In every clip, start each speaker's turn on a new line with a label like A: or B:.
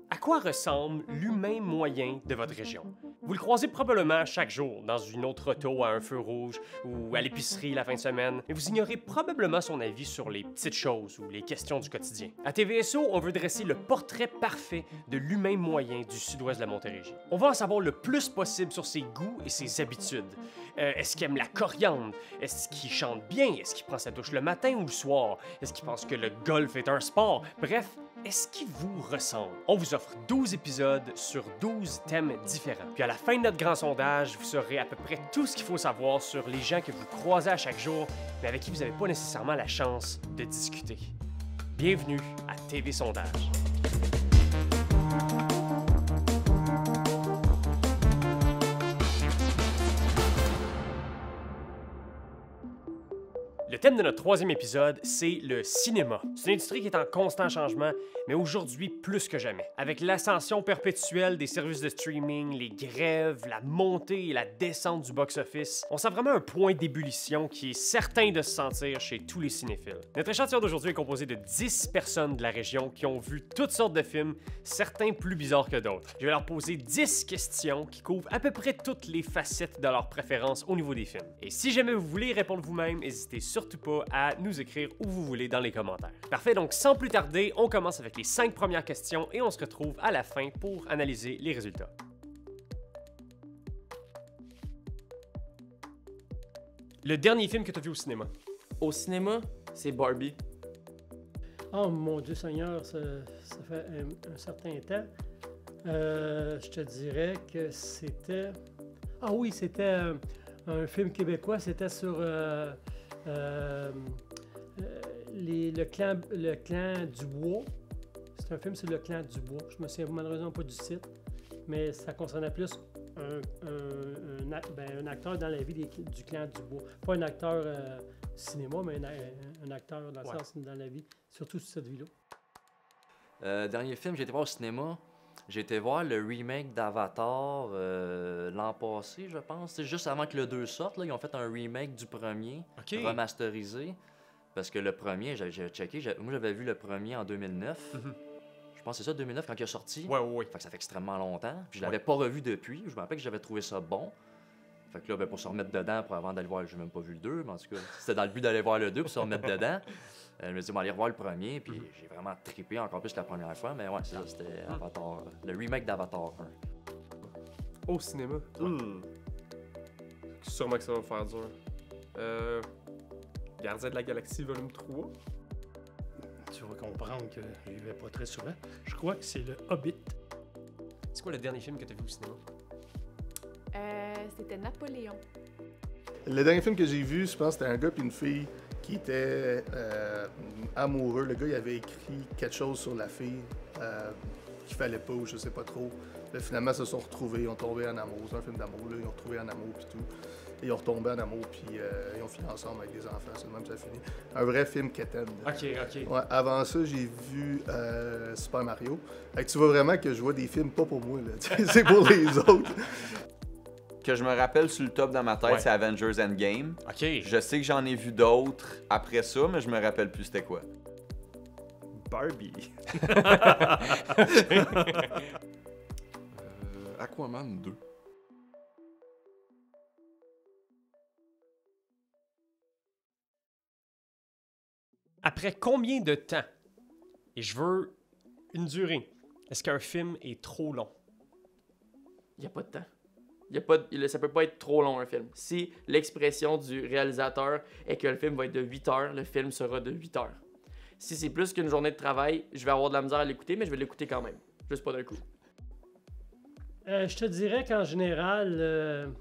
A: À quoi ressemble l'humain moyen de votre région? Vous le croisez probablement chaque jour dans une autre auto à un feu rouge ou à l'épicerie la fin de semaine, mais vous ignorez probablement son avis sur les petites choses ou les questions du quotidien. À TVSO, on veut dresser le portrait parfait de l'humain moyen du sud-ouest de la Montérégie. On va en savoir le plus possible sur ses goûts et ses habitudes. Est-ce qu'il aime la coriandre? Est-ce qu'il chante bien? Est-ce qu'il prend sa douche le matin ou le soir? Est-ce qu'il pense que le golf est un sport? Bref, est-ce qu'il vous ressemble? On vous offre 12 épisodes sur 12 thèmes différents. Puis à la fin de notre grand sondage, vous saurez à peu près tout ce qu'il faut savoir sur les gens que vous croisez à chaque jour, mais avec qui vous n'avez pas nécessairement la chance de discuter. Bienvenue à TV Sondage. Le thème de notre troisième épisode, c'est le cinéma. C'est une industrie qui est en constant changement, mais aujourd'hui plus que jamais. Avec l'ascension perpétuelle des services de streaming, les grèves, la montée et la descente du box-office, on sent vraiment un point d'ébullition qui est certain de se sentir chez tous les cinéphiles. Notre échantillon d'aujourd'hui est composé de 10 personnes de la région qui ont vu toutes sortes de films, certains plus bizarres que d'autres. Je vais leur poser 10 questions qui couvrent à peu près toutes les facettes de leurs préférences au niveau des films. Et si jamais vous voulez répondre vous-même, n'hésitez surtout pas à nous écrire où vous voulez dans les commentaires. Parfait, donc sans plus tarder, on commence avec les 5 premières questions et on se retrouve à la fin pour analyser les résultats. Le dernier film que tu as vu au cinéma?
B: Au cinéma, c'est Barbie.
C: Oh mon Dieu Seigneur, ça fait un certain temps. Je te dirais que c'était... Ah oui, c'était un film québécois, c'était sur le clan Dubois. C'est un film sur le clan Dubois. Je me souviens malheureusement pas du titre, mais ça concernait plus un acteur dans la vie du clan Dubois. Pas un acteur cinéma, mais un acteur dans, le sens, dans la vie, surtout sur cette vie-là.
D: Dernier film, j'ai été voir au cinéma. J'ai été voir le remake d'Avatar l'an passé, je pense. C'est juste avant que le 2 sorte, là, ils ont fait un remake du premier, remasterisé. Parce que le premier, j'ai checké, moi j'avais vu le premier en 2009. Je pense que c'est ça, 2009, quand il est sorti.
A: Ouais.
D: Fait que ça fait extrêmement longtemps. Puis je l'avais pas revu depuis. Je me rappelle que j'avais trouvé ça bon. Fait que là, ben, pour se remettre dedans, avant d'aller voir, j'ai même pas vu le 2, mais en tout cas, c'était dans le but d'aller voir le 2 pour se remettre dedans. Je me suis dit, bon, aller revoir le premier, puis j'ai vraiment trippé encore plus la première fois, mais ouais, c'est ça, c'était Avatar, le remake d'Avatar 1.
A: Au cinéma? Sûrement que ça va me faire dur. Gardien de la Galaxie volume 3?
C: Tu vas comprendre que j'y vais pas très souvent. Je crois que c'est le Hobbit.
A: C'est quoi le dernier film que tu as vu au cinéma?
E: C'était Napoléon.
F: Le dernier film que j'ai vu, je pense que c'était un gars et une fille qui étaient amoureux. Le gars, il avait écrit quelque chose sur la fille qu'il fallait pas ou je sais pas trop. Là, finalement, ils se sont retrouvés, ils ont tombé en amour. C'est un film d'amour, là. Ils ont retrouvé en amour puis tout. Et ils ont retombé en amour puis ils ont fini ensemble avec des enfants. C'est le même que ça finit. Un vrai film quétaine.
A: Ok.
F: Ouais, avant ça, j'ai vu Super Mario. Fait que tu vois vraiment que je vois des films pas pour moi, là. C'est pour les autres.
G: Que je me rappelle sur le top dans ma tête, c'est Avengers Endgame.
A: Ok.
G: Je sais que j'en ai vu d'autres après ça, mais je me rappelle plus c'était quoi.
A: Barbie.
H: Aquaman 2.
A: Après combien de temps, et je veux une durée, est-ce qu'un film est trop long?
B: Il n'y a pas de temps. Ça peut pas être trop long un film. Si l'expression du réalisateur est que le film va être de 8 heures, le film sera de 8 heures. Si c'est plus qu'une journée de travail, je vais avoir de la misère à l'écouter, mais je vais l'écouter quand même. Juste pas d'un coup.
C: Je te dirais qu'en général,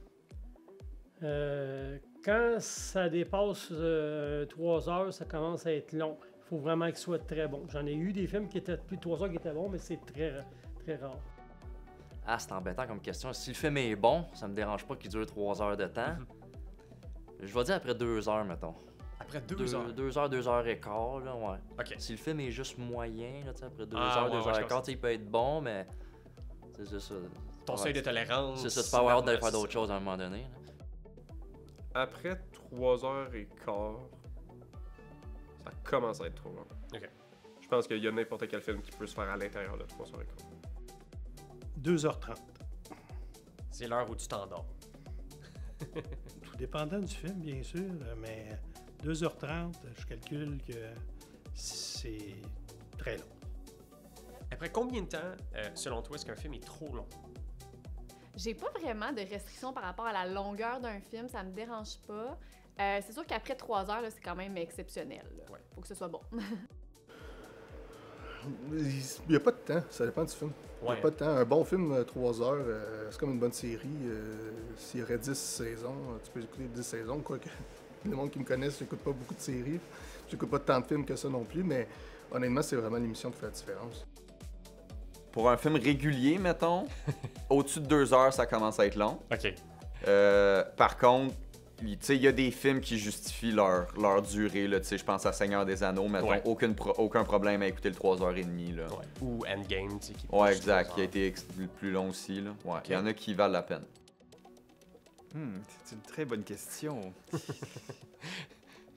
C: quand ça dépasse 3 heures, ça commence à être long. Il faut vraiment qu'il soit très bon. J'en ai eu des films qui étaient plus de 3 heures qui étaient bons, mais c'est très, très rare.
D: Ah, c'est embêtant comme question. Si le film est bon, ça me dérange pas qu'il dure 3 heures de temps. Je vais dire après 2 heures, mettons.
A: Après 2 heures?
D: 2 heures, 2 heures et quart, là, ouais.
A: Ok.
D: Si le film est juste moyen, là, après 2
A: Ah,
D: heures,
A: ouais,
D: 2 heures
A: je
D: et quart, il peut être bon, mais c'est juste ça.
A: Ton
D: Ouais,
A: seuil de tolérance.
D: C'est ça, tu peux avoir hâte d'aller faire d'autres choses à un moment donné. là.
E: Après 3h15, ça commence à être trop long.
A: Ok.
E: Je pense qu'il y a n'importe quel film qui peut se faire à l'intérieur de 3h15.
C: 2h30.
A: C'est l'heure où tu t'endors.
C: Tout dépendant du film, bien sûr, mais 2h30, je calcule que c'est très long.
A: Après combien de temps, selon toi, est-ce qu'un film est trop long?
H: J'ai pas vraiment de restrictions par rapport à la longueur d'un film, ça me dérange pas. C'est sûr qu'après 3 heures, là, c'est quand même exceptionnel. Là.
A: Ouais.
H: Faut que ce soit bon.
F: Il n'y a pas de temps, ça dépend du film. Il n'y
A: Ouais.
F: a pas de temps. Un bon film, 3 heures, c'est comme une bonne série. S'il y aurait 10 saisons, tu peux écouter 10 saisons, quoique le monde qui me connaissent, j'écoute pas beaucoup de séries. J'écoute pas tant de films que ça non plus, mais honnêtement, c'est vraiment l'émission qui fait la différence.
G: Pour un film régulier, mettons, au-dessus de 2 heures, ça commence à être long.
A: OK.
G: Par contre, tu sais, il y a des films qui justifient leur durée. Là, tu sais, je pense à Seigneur des Anneaux, mettons,
A: Ouais.
G: aucun problème à écouter le 3h30. Là.
A: Ouais. Ou Endgame, tu sais, qui est
G: Ouais,
A: plus
G: exact,
A: 3
G: qui a
A: heures.
G: été plus long aussi. Là. Ouais. Il y en a qui valent la peine.
I: C'est une très bonne question.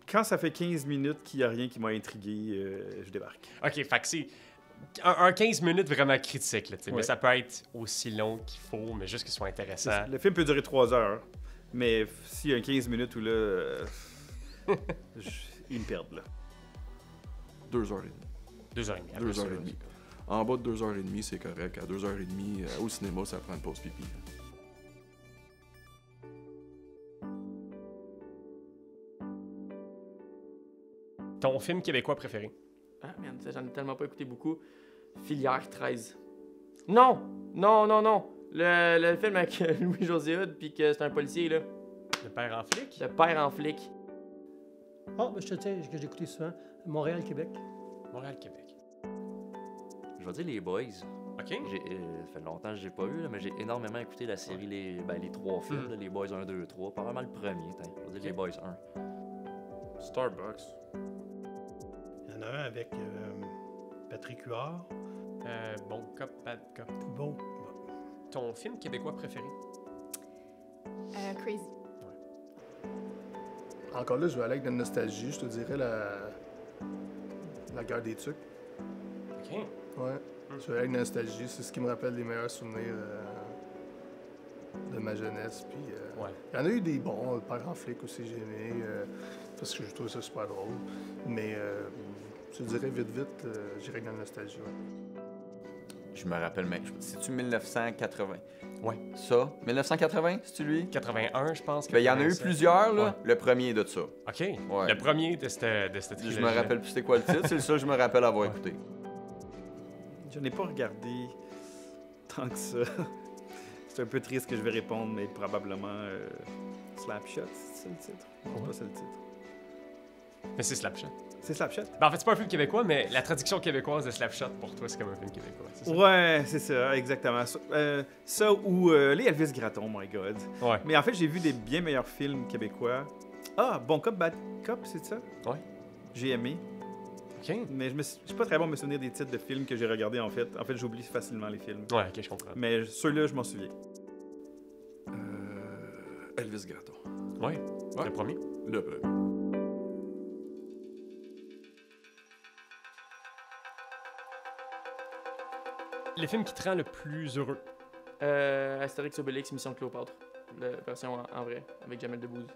I: Quand ça fait 15 minutes qu'il n'y a rien qui m'a intrigué, je débarque.
A: OK, fait que c'est un 15 minutes vraiment critique, là, tu sais, mais
I: Ouais.
A: ça peut être aussi long qu'il faut, mais juste qu'il soit intéressant.
I: Le film peut durer 3 heures, mais s'il y a un 15 minutes où là, ils me perdent là.
J: 2h30.
A: 2h30. après
J: 2h30. En bas de 2h30, c'est correct. À 2h30, au cinéma, ça prend une pause pipi.
A: Ton film québécois préféré?
B: Ah, man, ça, j'en ai tellement pas écouté beaucoup. Filière 13. Non! Non, non, non! Le film avec Louis-José Hood, puis que c'est un policier, là.
A: Le père en flic?
B: Le père en flic.
C: Ah, ben, je te tiens, que j'ai écouté souvent. Montréal, Québec.
A: Montréal-Québec.
D: Je vais dire les Boys.
A: OK.
D: Ça fait longtemps que je l'ai pas vu, là, mais j'ai énormément écouté la série, les 3 films, là, les Boys 1, 2, 3. Pas vraiment le premier, je vais dire les Boys 1.
E: Starbucks.
C: Il y en a un avec Patrick Huard.
A: Bon cop, bad cop.
C: Bon.
A: Ton film québécois préféré?
H: Crazy.
F: Encore là, je vais aller avec de la nostalgie, je te dirais la guerre des tucs.
A: OK.
F: Ouais. Je vais aller avec de la nostalgie, c'est ce qui me rappelle les meilleurs souvenirs de ma jeunesse. Puis,
A: Ouais.
F: il y en a eu des bons, le père en flic aussi, j'ai aimé, parce que je trouve ça super drôle. Mais je dirais vite, j'irais dans la nostalgie. Ouais.
G: Je me rappelle, mec. C'est-tu 1980?
A: Ouais.
G: Ça? 1980, c'est-tu lui?
A: 81, je pense.
G: Ben, il y en a eu
A: 87.
G: plusieurs, là.
A: Ouais.
G: Le premier de ça.
A: OK.
G: Ouais.
A: Le premier de cette
G: Je me rappelle plus c'était quoi le titre, c'est le seul que je me rappelle avoir écouté.
I: Je n'ai pas regardé tant que ça. C'est un peu triste que je vais répondre, mais probablement Slapshot, c'est ça le titre? Non,
A: Ouais.
I: pas ça le titre.
A: Mais c'est Slapshot.
I: C'est Slapshot?
A: Ben, en fait, c'est pas un film québécois, mais la traduction québécoise de Slapshot, pour toi, c'est comme un film québécois. C'est ça?
I: Ouais, c'est ça, exactement. Ça ou les Elvis Gratton, my God.
A: Ouais.
I: Mais en fait, j'ai vu des bien meilleurs films québécois. Ah, Bon Cop, Bad Cop, c'est ça?
A: Ouais.
I: J'ai aimé.
A: OK.
I: Mais je suis pas très bon à me souvenir des titres de films que j'ai regardés, en fait. En fait, j'oublie facilement les films.
A: Ouais, OK, je comprends.
I: Mais ceux-là, je m'en souviens.
J: Elvis Gratton.
A: Ouais.
J: Ouais.
A: Le premier.
J: Le premier.
A: Le film qui te rend le plus heureux.
B: Astérix Obélix, Mission Cléopâtre. La version en vrai, avec Jamel Debbouze.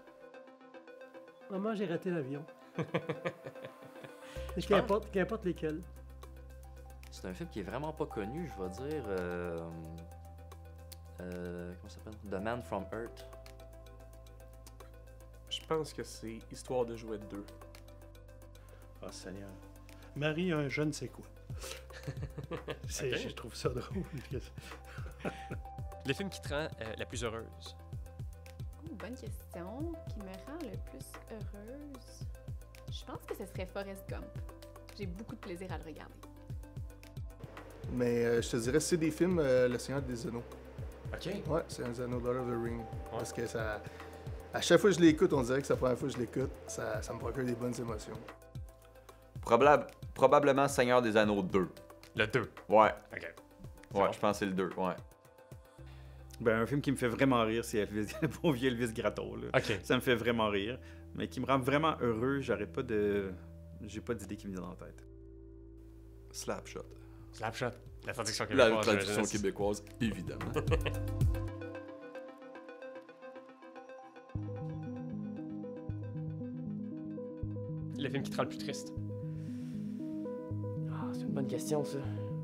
C: Maman, j'ai raté l'avion.
A: Je
C: Qu'importe lesquels.
D: C'est un film qui est vraiment pas connu, je vais dire. Comment ça s'appelle? The Man from Earth.
E: Je pense que c'est Histoire de jouet 2.
C: Oh Seigneur. Marie, un je ne sais quoi.
A: Ok.
C: Je trouve ça drôle.
A: Le film qui te rend la plus heureuse.
H: Bonne question. Qui me rend le plus heureuse? Je pense que ce serait Forrest Gump. J'ai beaucoup de plaisir à le regarder.
F: Mais je te dirais, c'est des films Le Seigneur des Anneaux.
A: OK.
F: Ouais, c'est un Anneaux, Lord of the Ring. Parce que ça... À chaque fois que je l'écoute, on dirait que c'est la première fois que je l'écoute. Ça me procure des bonnes émotions.
G: Probablement Seigneur des Anneaux 2.
A: Le 2.
G: Ouais.
A: OK.
G: Ouais, je pense que c'est le 2, ouais.
I: Ben, un film qui me fait vraiment rire, c'est Elvis, le bon vieux Elvis Gratton. Là.
A: OK.
I: Ça me fait vraiment rire. Mais qui me rend vraiment heureux, j'ai pas d'idée qui me vient en tête.
J: Slapshot.
A: Slapshot. La traduction
J: La
A: québécoise.
J: traduction québécoise, évidemment.
A: Le film qui te rend le plus triste.
B: Ah, c'est une bonne question, ça.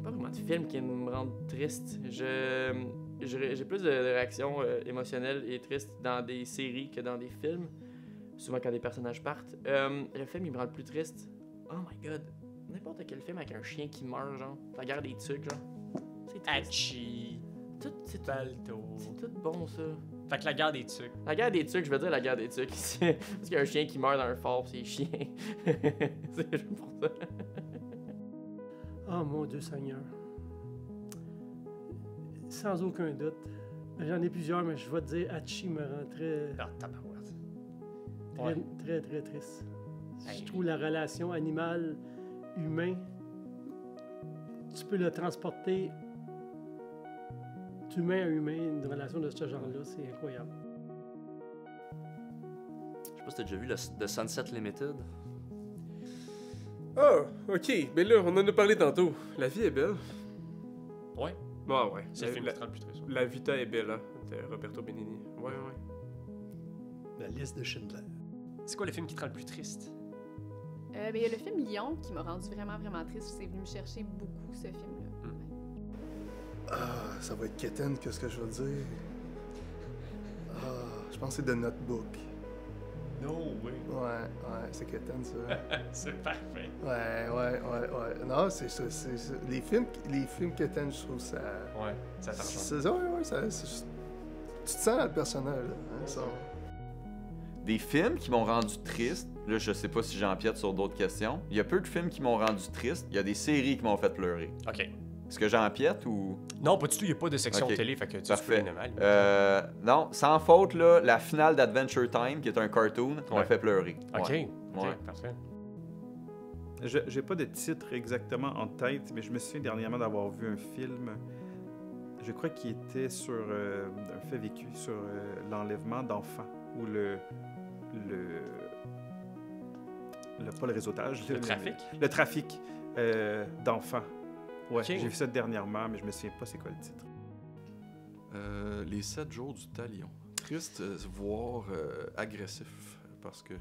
B: Pas vraiment de film qui me rend triste. J'ai plus de réactions émotionnelles et tristes dans des séries que dans des films. Souvent quand des personnages partent. Le film, il me rend le plus triste. Oh my god. N'importe quel film avec un chien qui meurt, genre. La guerre des tucs, genre. C'est triste.
A: Hachi.
B: C'est
A: Balto.
B: tout bon, ça.
A: Fait que la guerre des tucs.
B: La guerre des tucs, je veux dire la guerre des tucs. Parce qu'il y a un chien qui meurt dans un fort, pis c'est chien. C'est juste pour ça.
C: Oh mon Dieu Seigneur. Sans aucun doute. J'en ai plusieurs, mais je vais te dire Hachi me rend très,
A: Ah, tabarouette.
C: très,
A: Ouais.
C: très, très triste.
A: Hey.
C: Je trouve la relation animal-humain, tu peux le transporter d'humain à humain, une relation de ce genre-là, c'est incroyable.
D: Je sais pas si t'as déjà vu The Sunset Limited.
E: Ah, ok. Mais là, on en a parlé tantôt. La vie est belle.
A: Ouais.
E: Ah ouais.
A: C'est le film qui te rend le plus triste.
E: La Vita est belle, hein, de Roberto Benigni. Ouais.
F: La liste de Schindler.
A: C'est quoi le film qui te rend le plus triste?
H: Ben, il y a le film Lyon qui m'a rendu vraiment, vraiment triste. C'est venu me chercher beaucoup, ce film-là.
F: Ah, ça va être quétaine, qu'est-ce que je veux dire? Ah, je pense que c'est The Notebook.
A: No way.
F: Ouais, c'est quétaine, ça.
A: C'est parfait.
F: Ouais. Non, c'est ça. Les films quétaines, je trouve ça...
A: Ouais, ça t'en change.
F: C'est ça, ouais, tu te sens dans le personnage, là. Hein, ça.
G: Des films qui m'ont rendu triste, là je sais pas si j'empiète sur d'autres questions. Il y a peu de films qui m'ont rendu triste, il y a des séries qui m'ont fait pleurer.
A: OK.
G: Est-ce que j'empiète ou...
A: Non, pas du tout, il n'y a pas de section
G: Ok.
A: télé, fait que tu
G: Parfait.
A: peux mal.
G: Non, sans faute, là, la finale d'Adventure Time, qui est un cartoon, m'a
A: Ouais.
G: fait pleurer.
A: OK.
G: Ouais.
A: OK,
G: Ouais.
A: parfait.
I: J'ai pas de titre exactement en tête, mais je me souviens dernièrement d'avoir vu un film, je crois qu'il était sur un fait vécu sur l'enlèvement d'enfants, ou pas le réseautage.
A: Le trafic?
I: Le trafic d'enfants. Ouais,
A: Ok.
I: j'ai vu ça dernièrement, mais je me souviens pas c'est quoi le titre.
J: Les 7 jours du talion. Triste, voire agressif, parce que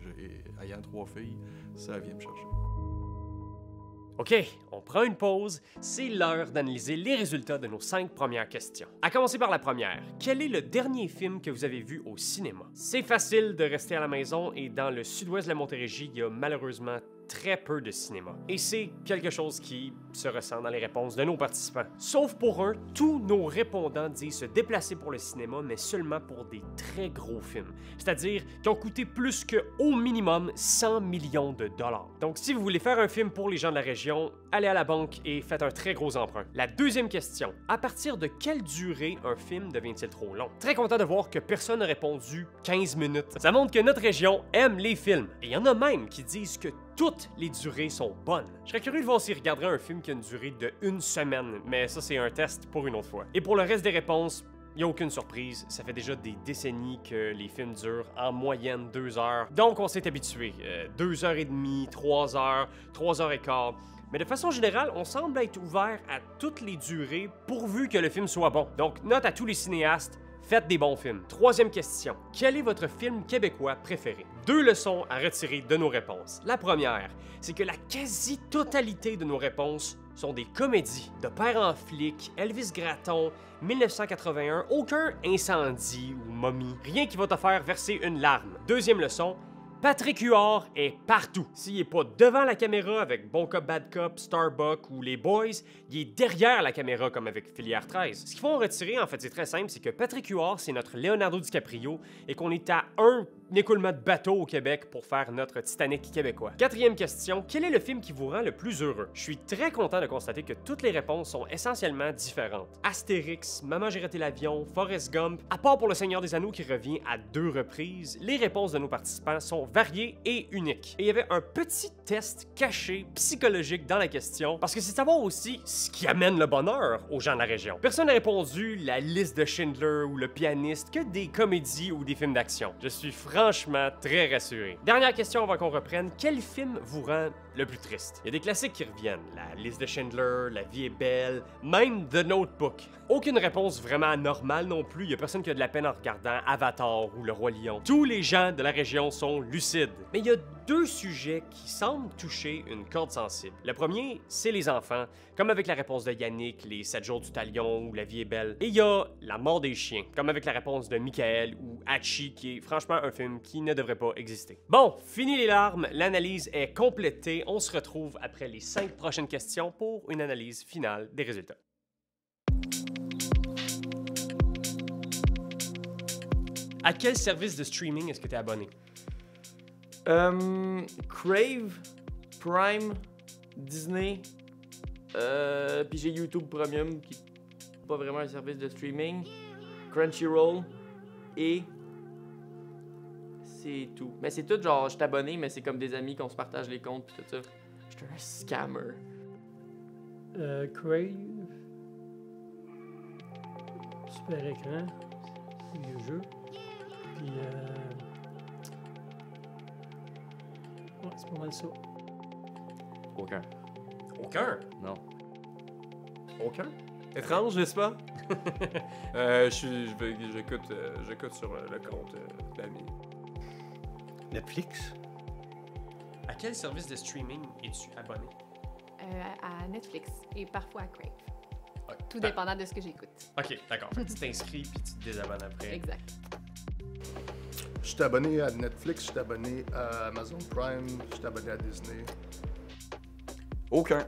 J: ayant 3 filles, ça vient me chercher.
A: OK, on prend une pause. C'est l'heure d'analyser les résultats de nos 5 premières questions. À commencer par la première. Quel est le dernier film que vous avez vu au cinéma? C'est facile de rester à la maison et dans le sud-ouest de la Montérégie, il y a malheureusement très peu de cinéma. Et c'est quelque chose qui se ressent dans les réponses de nos participants. Sauf pour un, tous nos répondants disent se déplacer pour le cinéma, mais seulement pour des très gros films. C'est-à-dire qui ont coûté plus que, au minimum, 100 millions de dollars. Donc si vous voulez faire un film pour les gens de la région, allez à la banque et faites un très gros emprunt. La deuxième question, à partir de quelle durée un film devient-il trop long? Très content de voir que personne n'a répondu 15 minutes. Ça montre que notre région aime les films. Et il y en a même qui disent que toutes les durées sont bonnes. Je serais curieux de voir s'ils regarderaient un film qui a une durée de 1 semaine, mais ça c'est un test pour une autre fois. Et pour le reste des réponses, il n'y a aucune surprise, ça fait déjà des décennies que les films durent en moyenne 2 heures. Donc on s'est habitué. 2 heures et demie, 3 heures, 3 heures et quart. Mais de façon générale, on semble être ouvert à toutes les durées pourvu que le film soit bon. Donc note à tous les cinéastes, faites des bons films. Troisième question. Quel est votre film québécois préféré? 2 leçons à retirer de nos réponses. La première, c'est que la quasi-totalité de nos réponses sont des comédies. De Père en flic, Elvis Gratton, 1981, aucun incendie ou momie. Rien qui va te faire verser une larme. Deuxième leçon, Patrick Huard est partout. S'il est pas devant la caméra avec Bon Cop, Bad Cop, Starbuck ou Les Boys, il est derrière la caméra comme avec Filière 13. Ce qu'il faut en retirer, en fait, c'est très simple, c'est que Patrick Huard, c'est notre Leonardo DiCaprio et qu'on est à un écoulement de bateau au Québec pour faire notre Titanic québécois. Quatrième question, quel est le film qui vous rend le plus heureux? Je suis très content de constater que toutes les réponses sont essentiellement différentes. Astérix, Maman j'ai raté l'avion, Forrest Gump, à part pour Le Seigneur des Anneaux qui revient à 2 reprises, les réponses de nos participants sont variées et uniques. Et il y avait un petit test caché psychologique dans la question, parce que c'est savoir aussi ce qui amène le bonheur aux gens de la région. Personne n'a répondu la liste de Schindler ou le pianiste, que des comédies ou des films d'action. Je suis franchement très rassuré. Dernière question avant qu'on reprenne, quel film vous rend le plus triste? Il y a des classiques qui reviennent, la liste de Schindler, La vie est belle, même The Notebook. Aucune réponse vraiment normale non plus, il y a personne qui a de la peine en regardant Avatar ou Le Roi Lion. Tous les gens de la région sont lucides. Mais il y a deux sujets qui semblent toucher une corde sensible. Le premier, c'est les enfants, comme avec la réponse de Yannick, les 7 jours du talion ou La vie est belle. Et il y a la mort des chiens, comme avec la réponse de Michael ou Hachi, qui est franchement un film qui ne devrait pas exister. Bon, fini les larmes, l'analyse est complétée. On se retrouve après les 5 prochaines questions pour une analyse finale des résultats. À quel service de streaming est-ce que tu es abonné?
B: Crave, Prime, Disney, puis j'ai YouTube Premium, qui n'est pas vraiment un service de streaming, Crunchyroll, et c'est tout. Mais c'est tout genre, je suis abonné, mais c'est comme des amis qu'on se partage les comptes, puis tout ça. Je suis un scammer.
C: Crave. Super écran. Vieux jeu. Puis, ouais, c'est pas mal ça.
D: Aucun.
A: Aucun?
D: Non.
E: Aucun? Étrange, n'est-ce pas? J'écoute sur le compte d'ami.
C: Netflix.
A: À quel service de streaming es-tu abonné?
H: À Netflix et parfois à Crave.
A: Ok.
H: Tout dépendant de ce que j'écoute.
A: Ok, d'accord. Fait que tu t'inscris puis tu te désabonnes après.
H: Exact.
F: Je suis abonné à Netflix, je suis abonné à Amazon Prime, je suis abonné à Disney.
G: Aucun.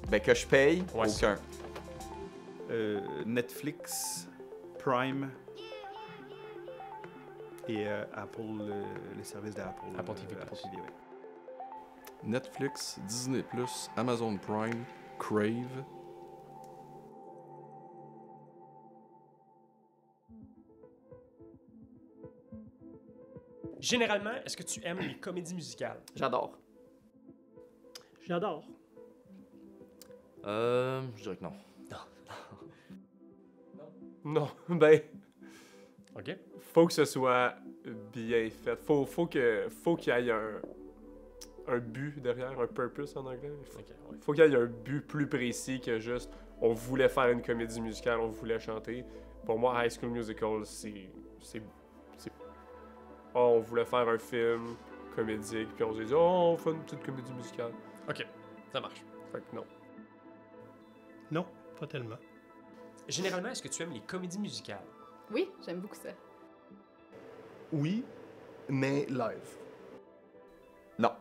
G: Ben, que je paye,
A: Ouais,
G: aucun.
I: Netflix, Prime et Apple, les services d'Apple.
A: Apple TV+.
I: Apple TV, ouais.
J: Netflix, Disney+, Amazon Prime, Crave.
A: Généralement, est-ce que tu aimes les comédies musicales?
B: J'adore.
C: J'adore.
D: Je dirais que non.
E: Non, ben,
A: Ok.
E: faut que ce soit bien fait. Faut qu'il y ait un but derrière, un purpose en anglais.
A: Ok, ouais.
E: Faut qu'il y ait un but plus précis que juste on voulait faire une comédie musicale, on voulait chanter. Pour moi, High School Musical, c'est on voulait faire un film comédique, puis on s'est dit, on fait une petite comédie musicale.
A: Ok, ça marche.
E: Fait que non.
C: Non, pas tellement.
A: Généralement, est-ce que tu aimes les comédies musicales?
H: Oui, j'aime beaucoup ça.
F: Oui, mais live.
G: Non.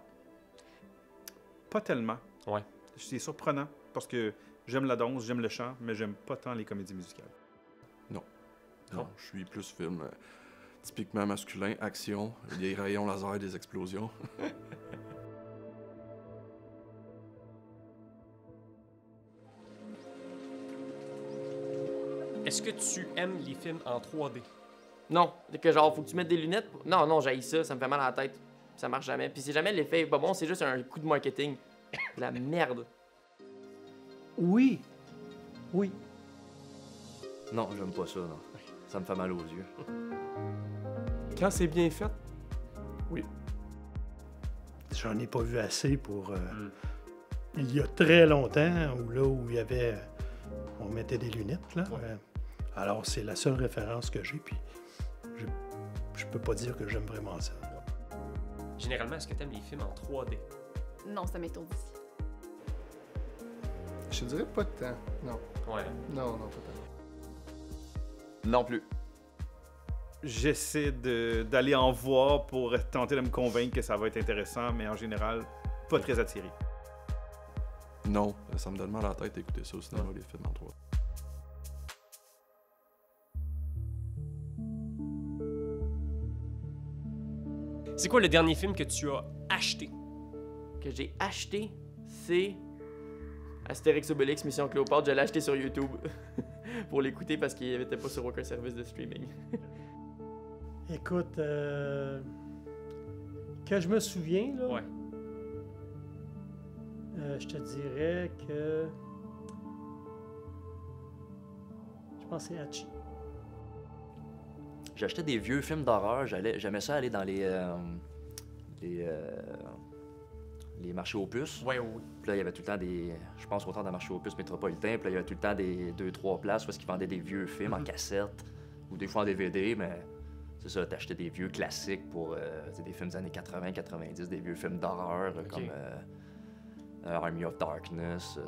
I: Pas tellement.
A: Ouais.
I: C'est surprenant parce que j'aime la danse, j'aime le chant, mais j'aime pas tant les comédies musicales.
J: Non, je suis plus film typiquement masculin, action, des rayons laser, des explosions.
A: Est-ce que tu aimes les films en 3D?
B: Non, que genre, faut que tu mettes des lunettes. Non, j'haïs ça, ça me fait mal à la tête. Ça marche jamais. Puis c'est jamais l'effet est pas bon, c'est juste un coup de marketing. La merde.
C: Oui. Oui.
D: Non, j'aime pas ça, non. Ça me fait mal aux yeux.
E: Quand c'est bien fait,
C: J'en ai pas vu assez pour... Il y a très longtemps, où il y avait... On mettait des lunettes, là.
A: Ouais.
C: Alors, c'est la seule référence que j'ai, puis je peux pas dire que j'aime vraiment ça.
A: Généralement, est-ce que tu aimes les films en 3D?
H: Non, ça m'étourdit.
F: Je te dirais pas de temps. Non.
A: Ouais.
F: Non, pas de temps.
G: Non plus.
I: J'essaie d'aller en voir pour tenter de me convaincre que ça va être intéressant, mais en général, pas très attiré.
J: Non, ça me donne mal à la tête d'écouter ça au cinéma, les films en 3D.
A: C'est quoi le dernier film que tu as acheté?
B: Que j'ai acheté, c'est Astérix Obélix Mission Cléopâtre. Je l'ai acheté sur YouTube pour l'écouter parce qu'il n'était pas sur aucun service de streaming.
C: Écoute, que je me souviens, là,
A: Ouais.
C: je te dirais que... Je pense que c'est Hachi.
D: J'achetais des vieux films d'horreur. J'aimais ça aller dans les marchés aux puces.
A: Ouais, oui.
D: Puis là, il y avait tout le temps des... Je pense autant dans le marché aux puces métropolitain. Puis là, il y avait tout le temps des 2-3 places où ils vendaient des vieux films en cassette ou des fois en DVD, mais c'est ça, t'achetais des vieux classiques pour des films des années 80-90, des vieux films d'horreur comme Army of Darkness,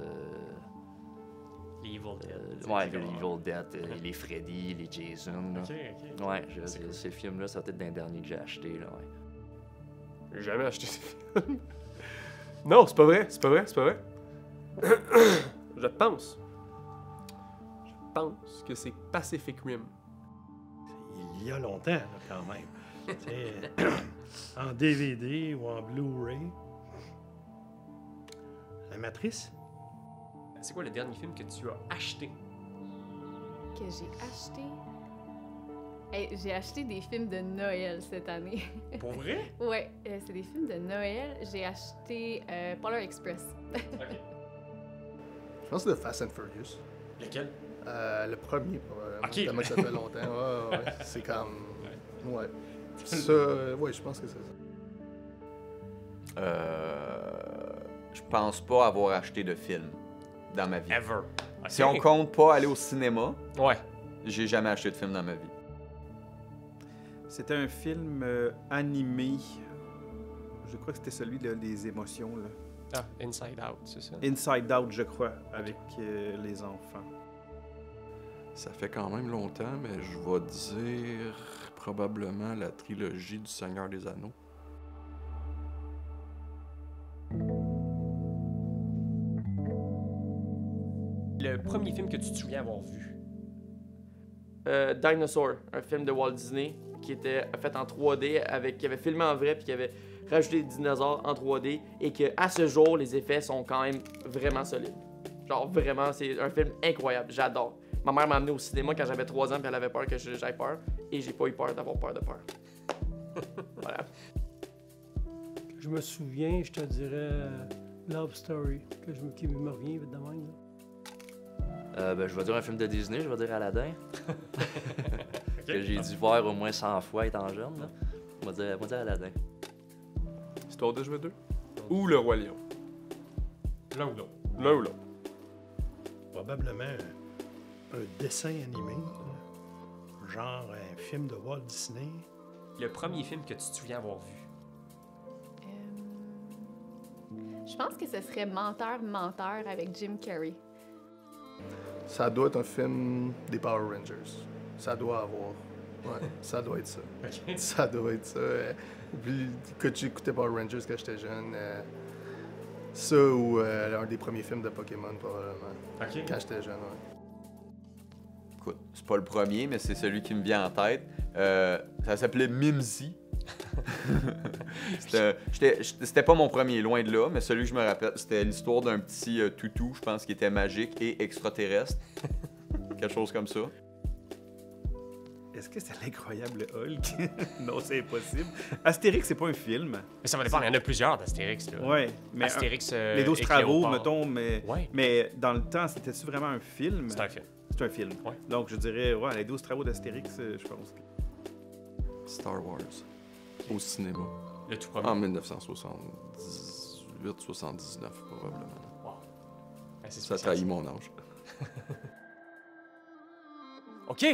A: Les Evil Dead.
D: ouais, les Evil Dead, les Freddy, les Jason. Là.
A: Ok.
D: Ouais,
A: C'est cool.
D: ces films-là, ça va être d'un dernier que j'ai acheté. Là, ouais.
E: J'ai jamais acheté ces films. Non, c'est pas vrai, c'est pas vrai, c'est pas vrai. Je pense que c'est Pacific Rim.
K: Il y a longtemps, là, quand même. C'est en DVD ou en Blu-ray. La Matrice?
A: C'est quoi le dernier film que tu as acheté?
H: Que j'ai acheté. Hey, j'ai acheté des films de Noël cette année.
A: Pour vrai?
H: Ouais, c'est des films de Noël. J'ai acheté Polar Express.
F: Je pense que c'est The Fast and Furious.
A: Lequel?
F: Le premier, probablement.
A: Ok.
F: Tellement que ça fait longtemps. Ouais. C'est comme... Ouais. Ça, ouais, je pense que c'est ça.
G: Je pense pas avoir acheté de film dans ma vie.
A: Ever.
G: Si on compte pas aller au cinéma,
A: Ouais.
G: j'ai jamais acheté de film dans ma vie.
I: C'était un film animé. Je crois que c'était celui des émotions. Là.
A: Ah, Inside Out, c'est ça?
I: Inside Out, je crois, avec les enfants.
J: Ça fait quand même longtemps, mais je vais dire probablement la trilogie du Seigneur des Anneaux.
A: Le premier film que tu te souviens avoir vu?
B: Dinosaur, un film de Walt Disney qui était fait en 3D, qui avait filmé en vrai puis qui avait rajouté des dinosaures en 3D et que à ce jour, les effets sont quand même vraiment solides. Genre vraiment, c'est un film incroyable, j'adore. Ma mère m'a amené au cinéma quand j'avais 3 ans puis elle avait peur que j'aille peur et j'ai pas eu peur d'avoir peur de peur. Voilà.
C: Je me souviens, je te dirais Love Story, qui me revient vite de même. Là.
D: Je vais dire un film de Disney, je vais dire Aladdin. Que j'ai dû voir au moins 100 fois étant jeune. Là. On va dire Aladdin.
E: Histoire de jouer 2. Ou Le Roi Lion.
A: L'un ou l'autre.
E: L'un ou l'autre.
K: Probablement un dessin animé, là. Genre un film de Walt Disney.
A: Le premier film que tu te souviens avoir vu?
H: Je pense que ce serait Menteur, Menteur avec Jim Carrey.
F: Ça doit être un film des Power Rangers. Ça doit avoir. Ouais, ça doit être ça. Ça doit être ça. Puis, quand j'écoutais Power Rangers quand j'étais jeune, ça ou un des premiers films de Pokémon, probablement. Quand j'étais jeune, ouais.
G: Écoute, c'est pas le premier, mais c'est celui qui me vient en tête. Ça s'appelait Mimsy. C'était pas mon premier, loin de là, mais celui que je me rappelle, c'était l'histoire d'un petit toutou, je pense, qui était magique et extraterrestre. Quelque chose comme ça.
I: Est-ce que c'est l'incroyable Hulk? Non, c'est impossible. Astérix, c'est pas un film.
A: Mais ça va dépendre, il y en a plusieurs d'Astérix. Là.
I: Ouais, mais
A: Astérix,
I: les 12
A: et
I: travaux,
A: Cléopâtre.
I: mettons, mais,
A: Ouais.
I: mais dans le temps, c'était-tu vraiment un film?
A: C'est un film.
I: C'est un film.
A: Ouais.
I: Donc, je dirais, ouais, les 12 travaux d'Astérix, je pense.
J: Star Wars. Au cinéma.
A: Le tout premier.
J: En 1978-79, probablement.
A: Wow. Ouais, c'est
J: Ça
A: spécial,
J: trahit mon âge.
A: OK,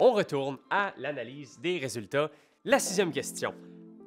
A: on retourne à l'analyse des résultats. La 6e question.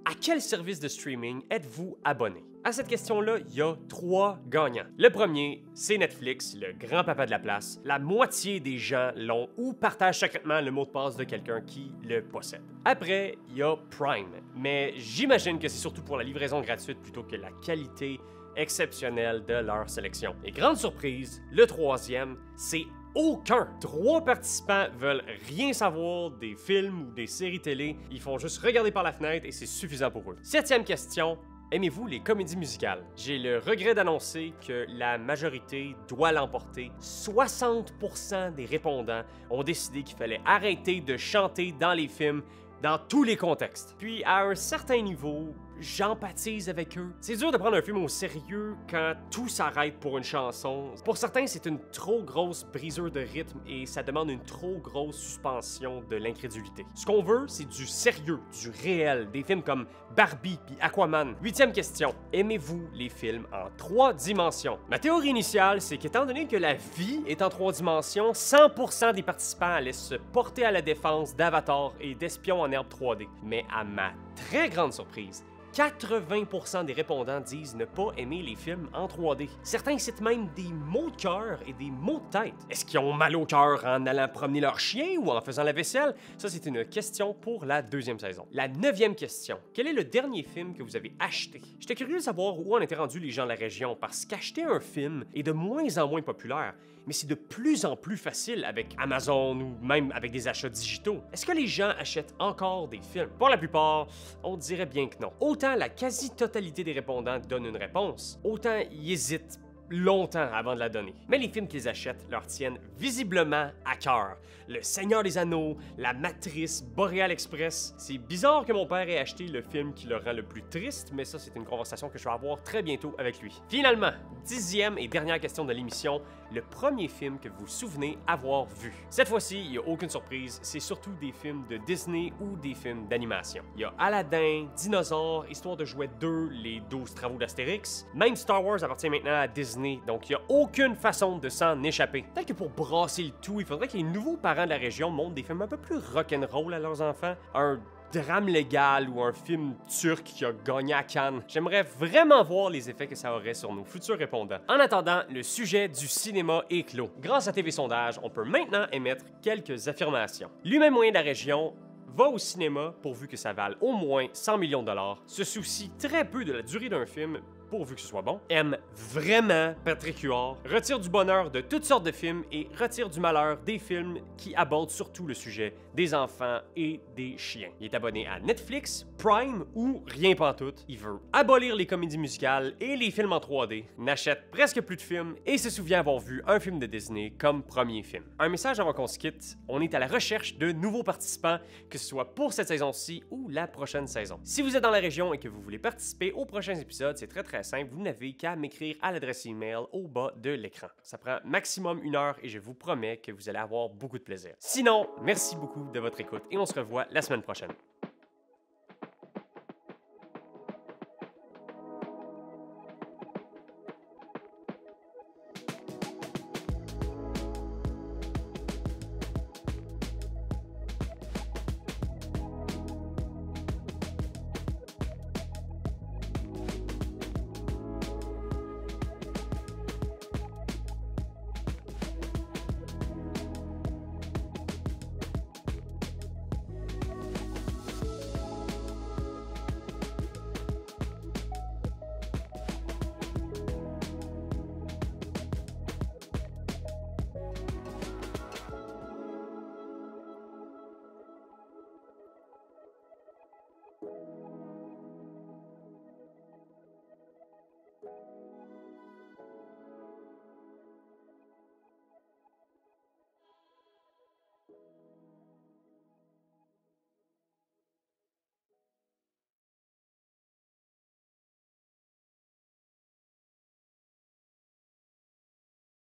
A: À quel service de streaming êtes-vous abonné? À cette question-là, il y a 3 gagnants. Le premier, c'est Netflix, le grand-papa de la place. La moitié des gens l'ont ou partagent secrètement le mot de passe de quelqu'un qui le possède. Après, il y a Prime, mais j'imagine que c'est surtout pour la livraison gratuite plutôt que la qualité exceptionnelle de leur sélection. Et grande surprise, le 3e, c'est aucun. 3 participants veulent rien savoir des films ou des séries télé. Ils font juste regarder par la fenêtre et c'est suffisant pour eux. 7e question. Aimez-vous les comédies musicales? J'ai le regret d'annoncer que la majorité doit l'emporter. 60% des répondants ont décidé qu'il fallait arrêter de chanter dans les films dans tous les contextes. Puis, à un certain niveau, j'empathise avec eux. C'est dur de prendre un film au sérieux quand tout s'arrête pour une chanson. Pour certains, c'est une trop grosse brisure de rythme et ça demande une trop grosse suspension de l'incrédulité. Ce qu'on veut, c'est du sérieux, du réel, des films comme Barbie puis Aquaman. 8e question. Aimez-vous les films en 3 dimensions? Ma théorie initiale, c'est qu'étant donné que la vie est en 3 dimensions, 100% des participants allaient se porter à la défense d'Avatar et d'Espion en herbe 3D. Mais à ma très grande surprise, 80% des répondants disent ne pas aimer les films en 3D. Certains citent même des maux de cœur et des maux de tête. Est-ce qu'ils ont mal au cœur en allant promener leur chien ou en faisant la vaisselle? Ça, c'est une question pour la 2e saison. La 9e question. Quel est le dernier film que vous avez acheté? J'étais curieux de savoir où en étaient rendus les gens de la région parce qu'acheter un film est de moins en moins populaire. Mais c'est de plus en plus facile avec Amazon ou même avec des achats digitaux. Est-ce que les gens achètent encore des films? Pour la plupart, on dirait bien que non. Autant la quasi-totalité des répondants donnent une réponse, autant ils hésitent longtemps avant de la donner. Mais les films qu'ils achètent leur tiennent visiblement à cœur. Le Seigneur des Anneaux, La Matrice, Boreal Express. C'est bizarre que mon père ait acheté le film qui le rend le plus triste, mais ça, c'est une conversation que je vais avoir très bientôt avec lui. Finalement, 10e et dernière question de l'émission, le premier film que vous vous souvenez avoir vu. Cette fois-ci, il n'y a aucune surprise, c'est surtout des films de Disney ou des films d'animation. Il y a Aladdin, Dinosaures, Histoire de jouets 2, Les 12 travaux d'Astérix. Même Star Wars appartient maintenant à Disney, donc il n'y a aucune façon de s'en échapper. Peut-être que pour brasser le tout, il faudrait que les nouveaux parents de la région montrent des films un peu plus rock'n'roll à leurs enfants. Un drame légal ou un film turc qui a gagné à Cannes. J'aimerais vraiment voir les effets que ça aurait sur nos futurs répondants. En attendant, le sujet du cinéma est clos. Grâce à TV Sondage, on peut maintenant émettre quelques affirmations. L'humain moyen de la région va au cinéma pourvu que ça vale au moins 100 millions de dollars, se soucie très peu de la durée d'un film pourvu que ce soit bon, aime vraiment Patrick Huard, retire du bonheur de toutes sortes de films et retire du malheur des films qui abordent surtout le sujet des enfants et des chiens. Il est abonné à Netflix, Prime ou rien pantoute. Il veut abolir les comédies musicales et les films en 3D, n'achète presque plus de films et se souvient avoir vu un film de Disney comme premier film. Un message avant qu'on se quitte, on est à la recherche de nouveaux participants, que ce soit pour cette saison-ci ou la prochaine saison. Si vous êtes dans la région et que vous voulez participer aux prochains épisodes, c'est très simple, vous n'avez qu'à m'écrire à l'adresse email au bas de l'écran. Ça prend maximum 1 heure et je vous promets que vous allez avoir beaucoup de plaisir. Sinon, merci beaucoup de votre écoute et on se revoit la semaine prochaine.